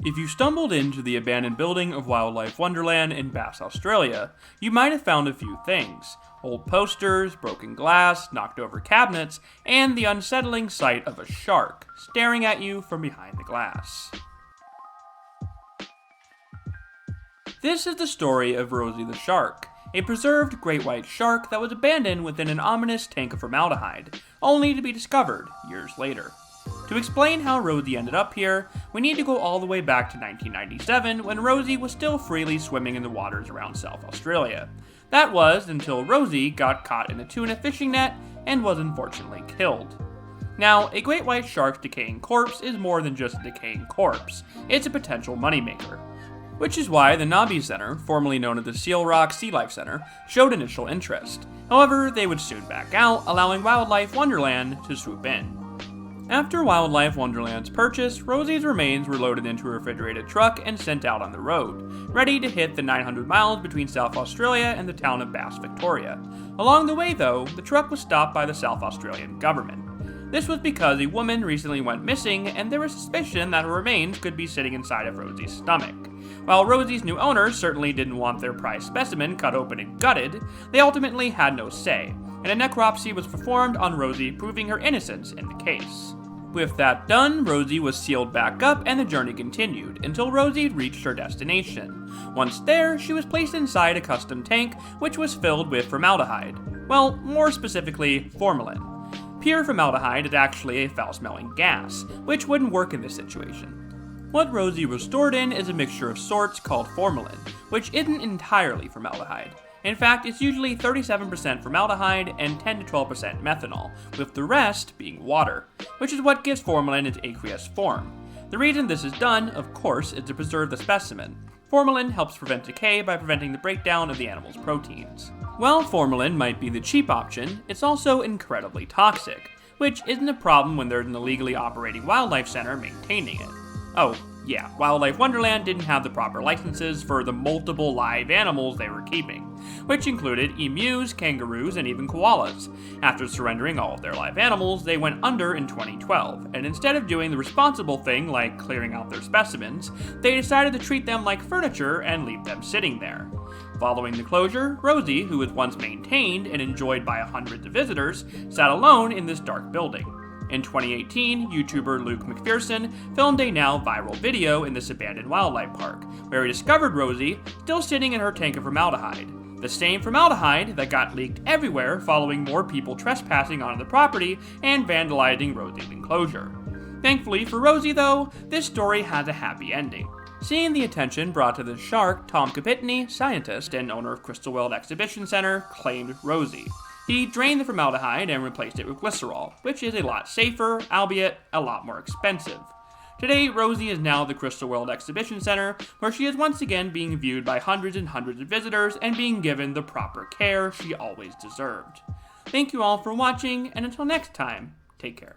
If you stumbled into the abandoned building of Wildlife Wonderland in Bass, Australia, you might have found a few things: old posters, broken glass, knocked over cabinets, and the unsettling sight of a shark staring at you from behind the glass. This is the story of Rosie the Shark, a preserved great white shark that was abandoned within an ominous tank of formaldehyde, only to be discovered years later. To explain how Rosie ended up here, we need to go all the way back to 1997 when Rosie was still freely swimming in the waters around South Australia. That was until Rosie got caught in a tuna fishing net and was unfortunately killed. Now, a great white shark's decaying corpse is more than just a decaying corpse, it's a potential moneymaker. Which is why the Nobby Center, formerly known as the Seal Rock Sea Life Center, showed initial interest. However, they would soon back out, allowing Wildlife Wonderland to swoop in. After Wildlife Wonderland's purchase, Rosie's remains were loaded into a refrigerated truck and sent out on the road, ready to hit the 900 miles between South Australia and the town of Bass, Victoria. Along the way, though, the truck was stopped by the South Australian government. This was because a woman recently went missing, and there was suspicion that her remains could be sitting inside of Rosie's stomach. While Rosie's new owners certainly didn't want their prized specimen cut open and gutted, they ultimately had no say, and a necropsy was performed on Rosie, proving her innocence in the case. With that done, Rosie was sealed back up and the journey continued, until Rosie reached her destination. Once there, she was placed inside a custom tank, which was filled with formaldehyde. Well, more specifically, formalin. Pure formaldehyde is actually a foul-smelling gas, which wouldn't work in this situation. What Rosie was stored in is a mixture of sorts called formalin, which isn't entirely formaldehyde. In fact, it's usually 37% formaldehyde and 10 to 12% methanol, with the rest being water, which is what gives formalin its aqueous form. The reason this is done, of course, is to preserve the specimen. Formalin helps prevent decay by preventing the breakdown of the animal's proteins. While formalin might be the cheap option, it's also incredibly toxic, which isn't a problem when there's an illegally operating wildlife center maintaining it. Oh, yeah, Wildlife Wonderland didn't have the proper licenses for the multiple live animals they were keeping, which included emus, kangaroos, and even koalas. After surrendering all of their live animals, they went under in 2012, and instead of doing the responsible thing like clearing out their specimens, they decided to treat them like furniture and leave them sitting there. Following the closure, Rosie, who was once maintained and enjoyed by hundreds of visitors, sat alone in this dark building. In 2018, YouTuber Luke McPherson filmed a now viral video in this abandoned wildlife park, where he discovered Rosie still sitting in her tank of formaldehyde. The same formaldehyde that got leaked everywhere following more people trespassing onto the property and vandalizing Rosie's enclosure. Thankfully for Rosie, though, this story has a happy ending. Seeing the attention brought to the shark, Tom Kapitny, scientist and owner of Crystal World Exhibition Center, claimed Rosie. He drained the formaldehyde and replaced it with glycerol, which is a lot safer, albeit a lot more expensive. Today, Rosie is now at the Crystal World Exhibition Center, where she is once again being viewed by hundreds and hundreds of visitors and being given the proper care she always deserved. Thank you all for watching, and until next time, take care.